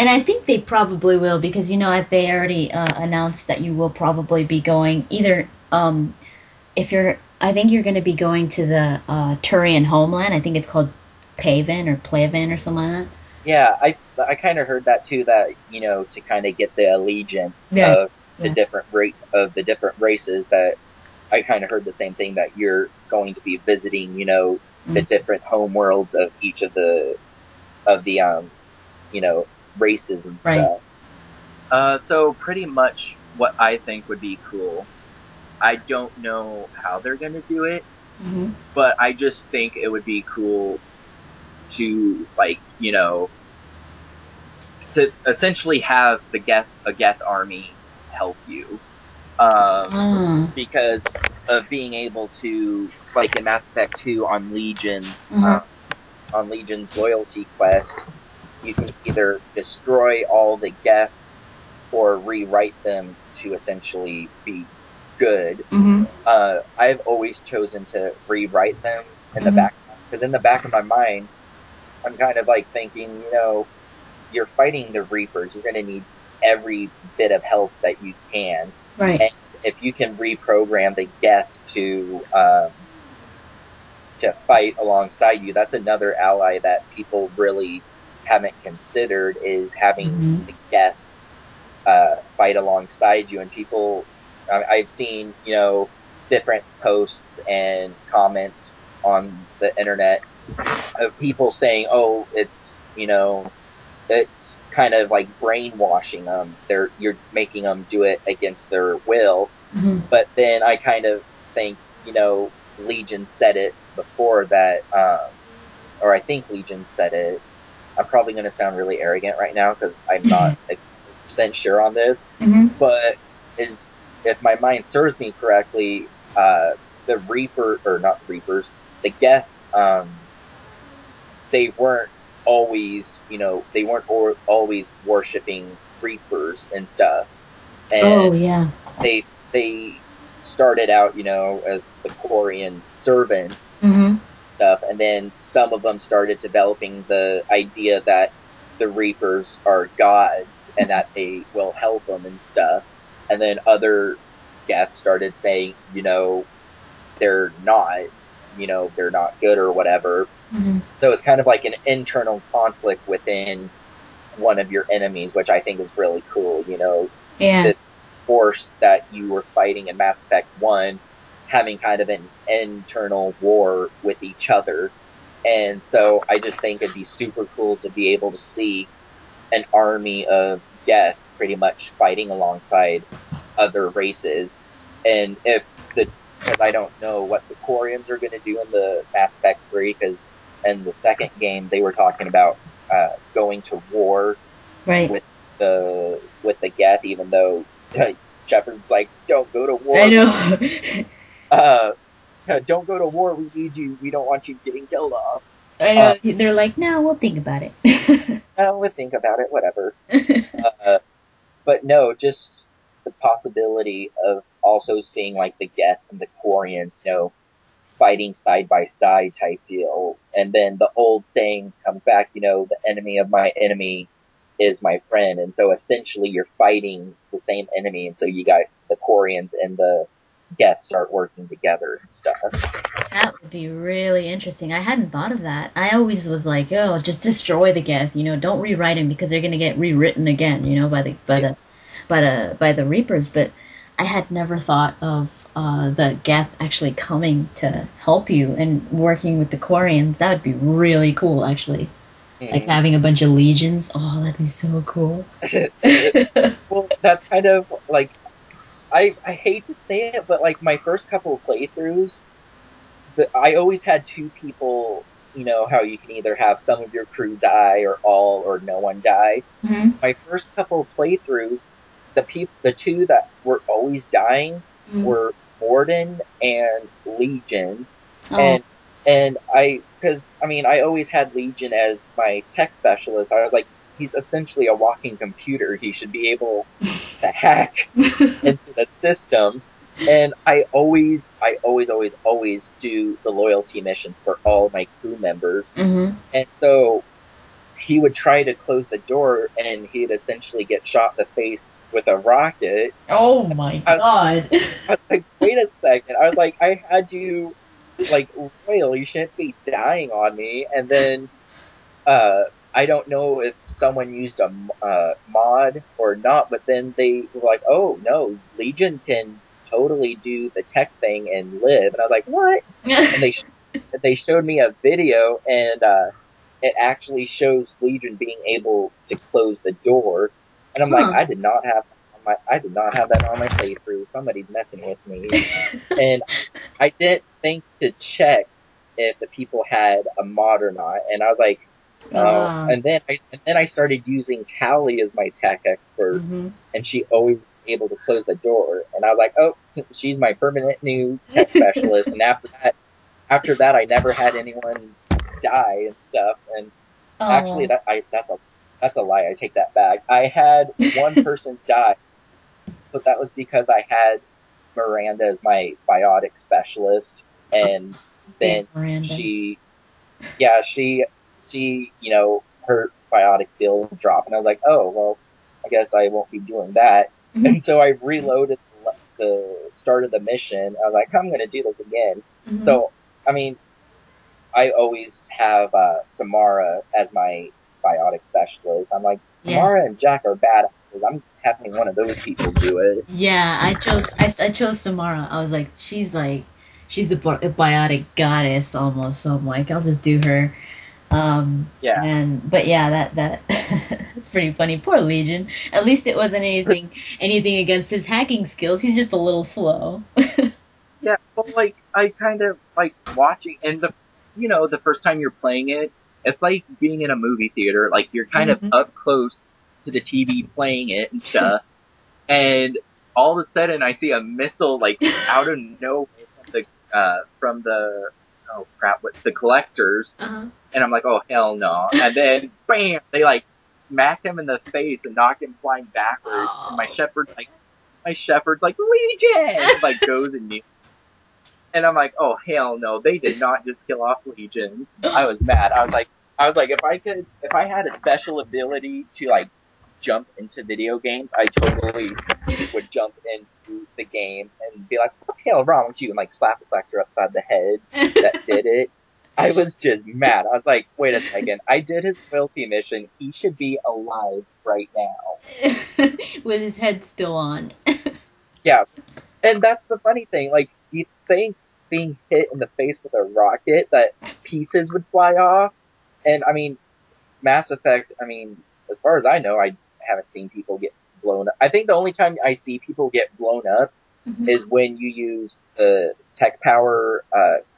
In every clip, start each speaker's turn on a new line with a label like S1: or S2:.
S1: And I think they probably will because they already announced that you will probably be going either if you're I think you're going to be going to the Turian homeland. I think it's called Paven or Plaven or something like that.
S2: Yeah, I kind of heard that too. That to kind of get the allegiance
S1: Yeah,
S2: of
S1: yeah.
S2: the different races. That I kind of heard the same thing that you're going to be visiting. The
S1: Mm,
S2: different home worlds of each of the you know races and
S1: right.
S2: stuff. So pretty much what I think would be cool. I don't know how they're going to do it,
S1: Hmm.
S2: but I just think it would be cool to to essentially have a Geth army help you, um,
S1: Ah.
S2: because of being able to, like in Mass Effect 2
S1: Hmm.
S2: on Legion's loyalty quest, you can either destroy all the Geth or rewrite them to essentially be good.
S1: Hmm.
S2: I've always chosen to rewrite them in the
S1: Hmm.
S2: back, because in the back of my mind, I'm kind of like thinking, you're fighting the Reapers. You're going to need every bit of health that you can,
S1: Right.
S2: and if you can reprogram the Geth to fight alongside you, that's another ally that people really haven't considered, is having
S1: Hmm.
S2: the Geth fight alongside you. And I've seen different posts and comments on the internet of people saying, "Oh, it's kind of like brainwashing them. You're making them do it against their will."
S1: Hmm.
S2: But then I kind of think, Legion said it before that, or I think Legion said it. I'm probably going to sound really arrogant right now because I'm not 100% sure on this,
S1: Hmm.
S2: but is if my mind serves me correctly, the Reaper, or not the Reapers, the Geth, they weren't always worshiping Reapers and stuff,
S1: Oh
S2: and
S1: yeah.
S2: they started out, as the Quarian servants
S1: Hmm.
S2: stuff, and then some of them started developing the idea that the Reapers are gods and that they will help them and stuff, and then other Geth started saying, they're not, they're not good or whatever.
S1: Hmm.
S2: So it's kind of like an internal conflict within one of your enemies, which I think is really cool.
S1: Yeah.
S2: This force that you were fighting in Mass Effect 1 having kind of an internal war with each other. And so I just think it'd be super cool to be able to see an army of Geth pretty much fighting alongside other races. And because I don't know what the Quarians are going to do in the Mass Effect 3, because in the second game they were talking about going to war
S1: Right.
S2: with the Geth, even though Shepard's like, "Don't go to
S1: I
S2: war.
S1: know.
S2: Uh, don't go to war. We need you. We don't want you getting killed off."
S1: I
S2: Uh,
S1: know. They're like, no, we'll think about it.
S2: we'll think about it. Whatever. Uh, but no, just the possibility of also seeing like the Geth and the Quarians, fighting side by side type deal. And then the old saying comes back, the enemy of my enemy is my friend. And so essentially you're fighting the same enemy. And so you got the Quarians and the Geth start working together and stuff.
S1: That would be really interesting. I hadn't thought of that. I always was like, oh, just destroy the Geth. Don't rewrite him because they're gonna get rewritten again. By the Reapers. But I had never thought of the Geth actually coming to help you and working with the Quarians. That would be really cool, actually. Like
S2: Mm-hmm.
S1: having a bunch of legions. Oh, that'd be so cool.
S2: Well, that's kind of like, I hate to say it, but like my first couple of playthroughs, I always had two people. How you can either have some of your crew die or all or no one die.
S1: Hmm.
S2: My first couple of playthroughs, the two that were always dying were Morden and Legion,
S1: Oh,
S2: and because I mean I always had Legion as my tech specialist. I was like, he's essentially a walking computer. He should be able to hack into the system. And I always do the loyalty missions for all my crew members.
S1: hmm.
S2: And so he would try to close the door, and he'd essentially get shot in the face with a rocket.
S1: Oh my
S2: I was,
S1: god.
S2: I was like, wait a second. I was like, I had you, like, Royal, you shouldn't be dying on me. And then uh, I don't know if someone used a mod or not, but then they were like, "Oh no, Legion can totally do the tech thing and live." And I was like, "What?" And they showed me a video, and it actually shows Legion being able to close the door. And I'm like,
S1: Huh.
S2: I did not have that on my playthrough. Somebody's messing with me. And I didn't think to check if the people had a mod or not. And I was like, oh,
S1: Uh,
S2: and then I started using Callie as my tech expert,
S1: hmm
S2: and she always was able to close the door. And I was like, oh, she's my permanent new tech specialist. And after that, I never had anyone die and stuff. And actually,
S1: Oh.
S2: that's a lie. I take that back. I had one person die, but that was because I had Miranda as my biotic specialist, and
S1: Damn,
S2: then
S1: Miranda.
S2: she, yeah, her biotic field dropped, and I was like, oh well, I guess I won't be doing that.
S1: hmm
S2: And so I reloaded the start of the mission. I was like, I'm gonna do this again.
S1: hmm
S2: So I mean, I always have Samara as my biotic specialist. I'm like, Samara
S1: Yes.
S2: and Jack are bad. I'm having one of those people do it.
S1: Yeah, I chose Samara. I was she's the biotic goddess almost. So I'm like I'll just do her.
S2: Yeah.
S1: And but yeah, that it's pretty funny. Poor Legion. At least it wasn't anything against his hacking skills. He's just a little slow.
S2: Yeah, but like I kind of like watching, and the first time you're playing it, it's like being in a movie theater. Like you're kind of
S1: hmm
S2: up close to the TV playing it and stuff, and all of a sudden I see a missile like out of nowhere from the oh crap, what's the collectors,
S1: Uh-huh.
S2: and I'm like, oh hell no, and then bam, they like smack him in the face and knock him flying backwards, and
S1: Oh.
S2: my shepherd's like Legion, like goes and and I'm like, oh hell no, they did not just kill off Legion. I was mad. I was like, if I had a special ability to like jump into video games, I totally would jump into the game and be like, what the hell wrong with you? And like slap the collector upside the head that did it. I was just mad. I was like, wait a second. I did his loyalty mission. He should be alive right now.
S1: With his head still on.
S2: Yeah. And that's the funny thing. Like, you think being hit in the face with a rocket that pieces would fly off. And I mean, Mass Effect, I mean, as far as I know, I haven't seen people get blown up. I think the only time I see people get blown up
S1: Mhm.
S2: is when you use the tech power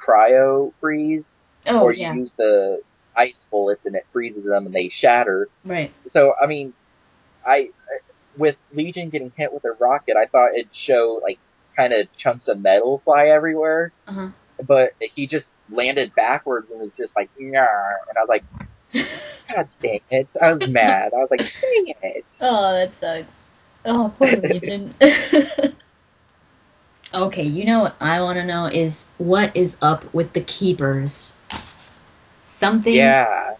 S2: cryo freeze,
S1: Oh
S2: or you
S1: yeah,
S2: use the ice bullets and it freezes them and they shatter.
S1: right.
S2: So I mean, I with Legion getting hit with a rocket, I thought it'd show like kind of chunks of metal fly everywhere,
S1: Uh
S2: but he just landed backwards and was just like, "Nyah," and I was like, God dang it! I was mad. I was like, dang it!
S1: Oh, that sucks. Oh, poor Legion. Okay, you know what I want to know is what is up with the keepers? Something,
S2: Yeah.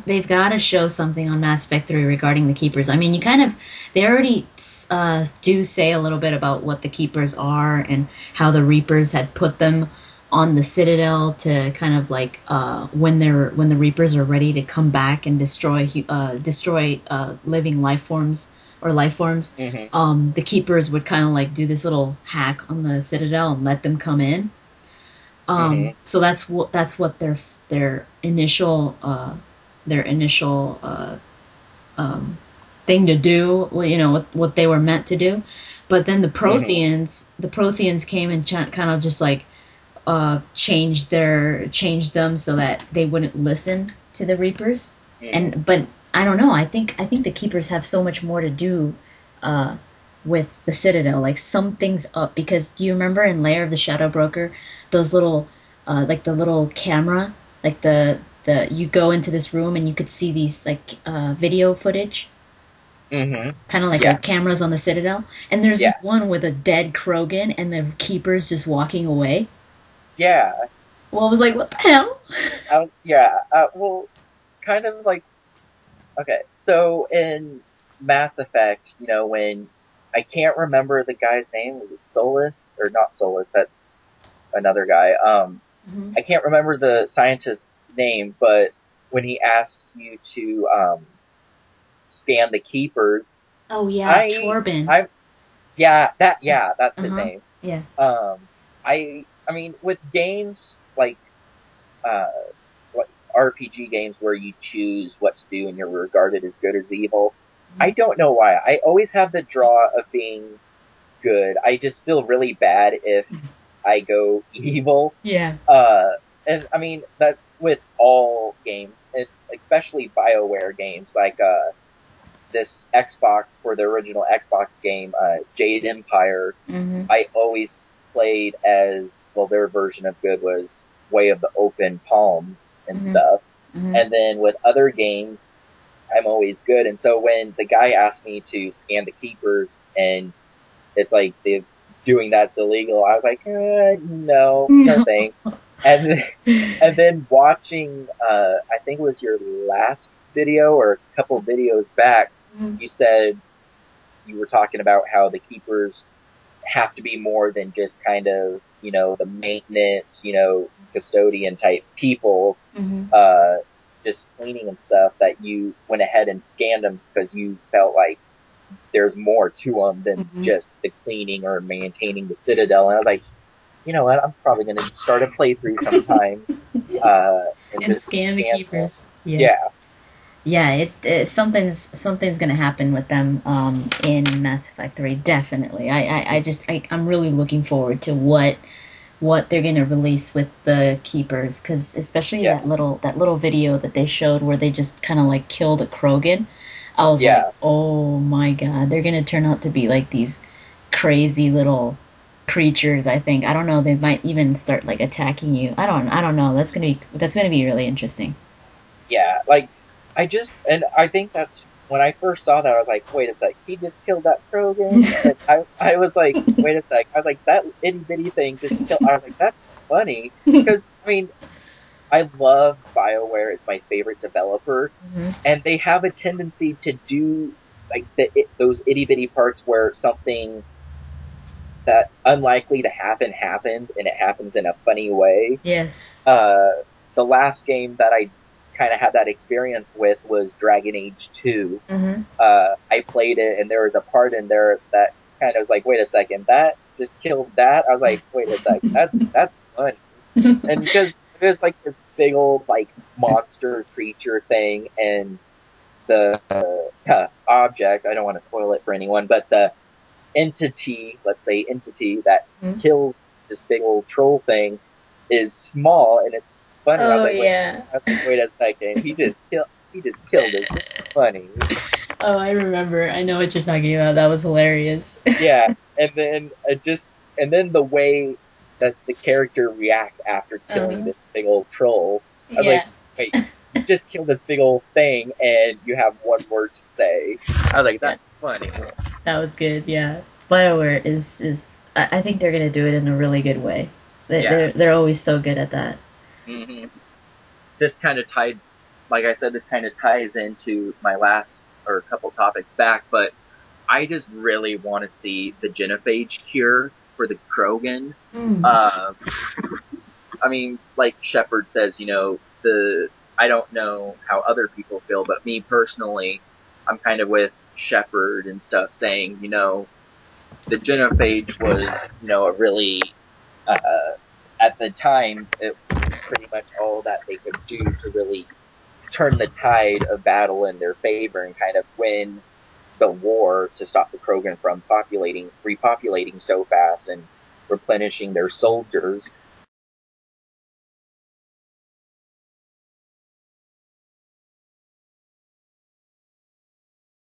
S1: they've got to show something on Mass Effect 3 regarding the keepers. I mean, you kind of, they already do say a little bit about what the keepers are and how the Reapers had put them on the Citadel to kind of like when the Reapers are ready to come back and destroy living life forms.
S2: hmm
S1: The keepers would kind of like do this little hack on the Citadel and let them come in.
S2: hmm
S1: So that's what their initial their initial thing to do. You know what they were meant to do. But then
S2: hmm
S1: The Protheans came and kind of just like changed them so that they wouldn't listen to the Reapers.
S2: hmm
S1: And but I don't know. I think the Keepers have so much more to do uh, with the Citadel. Like something's up because do you remember in Lair of the Shadow Broker those little like the little camera like the you go into this room and you could see these like video footage
S2: hmm
S1: kind of like a
S2: Yeah.
S1: cameras on the Citadel, and there's
S2: Yeah.
S1: this one with a dead Krogan and the Keepers just walking away.
S2: Yeah.
S1: Well, I was like, what the hell?
S2: Yeah. Well, kind of like Okay, so in Mass Effect, when I can't remember the guy's name, was it Solus or not Solus? That's another guy.
S1: Hmm.
S2: I can't remember the scientist's name, but when he asks you to scan the keepers,
S1: Oh yeah,
S2: I,
S1: Chorbin.
S2: I, yeah, that's his
S1: Uh-huh.
S2: name.
S1: Yeah.
S2: I mean, with games uh, like RPG games where you choose what to do and you're regarded as good or evil, I
S1: Mhm.
S2: don't know why. I always have the draw of being good. I just feel really bad if I go evil.
S1: Yeah.
S2: Uh, and I mean, that's with all games. It's especially BioWare games like, this Xbox for the original Xbox game, Jade Empire.
S1: Hmm.
S2: I always played as, well, their version of good was Way of the Open Palm and
S1: Hmm.
S2: stuff.
S1: Hmm.
S2: And then with other games, I'm always good. And so when the guy asked me to scan the keepers and it's like they're doing that's illegal, I was like, no, no thanks. And and then watching, I think it was your last video or a couple videos back, you said you were talking about how the keepers have to be more than just kind of, the maintenance, custodian type people,
S1: Hmm.
S2: uh, just cleaning and stuff, that you went ahead and scanned them because you felt like there's more to them than
S1: Hmm.
S2: just the cleaning or maintaining the citadel. And I was like, you know what? I'm probably going to start a playthrough sometime, and
S1: And
S2: just
S1: scan the
S2: scan them.
S1: keepers. Yeah.
S2: Yeah,
S1: Yeah, something's gonna happen with them in Mass Effect 3, definitely. I'm really looking forward to what they're gonna release with the keepers, because especially
S2: yeah,
S1: that little video that they showed where they just kind of like killed a Krogan. I was like,
S2: yeah,
S1: oh my god, they're gonna turn out to be like these crazy little creatures. I don't know. They might even start like attacking you. I don't know. That's gonna be really interesting.
S2: yeah. Like, and I think that's when I first saw that, I was like, wait a sec, he just killed that Krogan? And I was like, wait a sec. I was like, that itty bitty thing just killed. I was like, that's funny. Because, I mean, I love BioWare. It's my favorite developer.
S1: Hmm.
S2: And they have a tendency to do like those itty bitty parts where something that unlikely to happen happens, and it happens in a funny way.
S1: Yes.
S2: Uh, the last game that I kind of had that experience with was Dragon Age 2.
S1: Hmm.
S2: I played it, and there was a part in there that kind of was like, wait a second, that just killed that? I was like, wait a sec, that's funny. And because there's like this big old like monster creature thing, and the object, I don't want to spoil it for anyone, but the entity, let's say entity that kills this big old troll thing is small, and it's funny.
S1: Oh yeah.
S2: I was like, wait a second, he just killed us. This is funny.
S1: Oh, I remember. I know what you're talking about. That was hilarious.
S2: Yeah, and then and then the way that the character reacts after killing
S1: Uh,
S2: this big old troll, I was like,
S1: yeah,
S2: wait, you just killed this big old thing, and you have one word to say. I was like,
S1: yeah,
S2: that's funny.
S1: that was good. Yeah, BioWare is. I think they're gonna do it in a really good way. They,
S2: Yeah.
S1: they're always so good at that.
S2: hmm This kind of tied, like I said, this kind of ties into my last or a couple topics back, but I just really want to see the genophage cure for the Krogan.
S1: Mm.
S2: Uh, I mean, like Shepard says, I don't know how other people feel, but me personally, I'm kind of with Shepard and stuff saying, the genophage was, a really, uh, at the time, it was pretty much all that they could do to really turn the tide of battle in their favor and kind of win the war to stop the Krogan from repopulating so fast and replenishing their soldiers.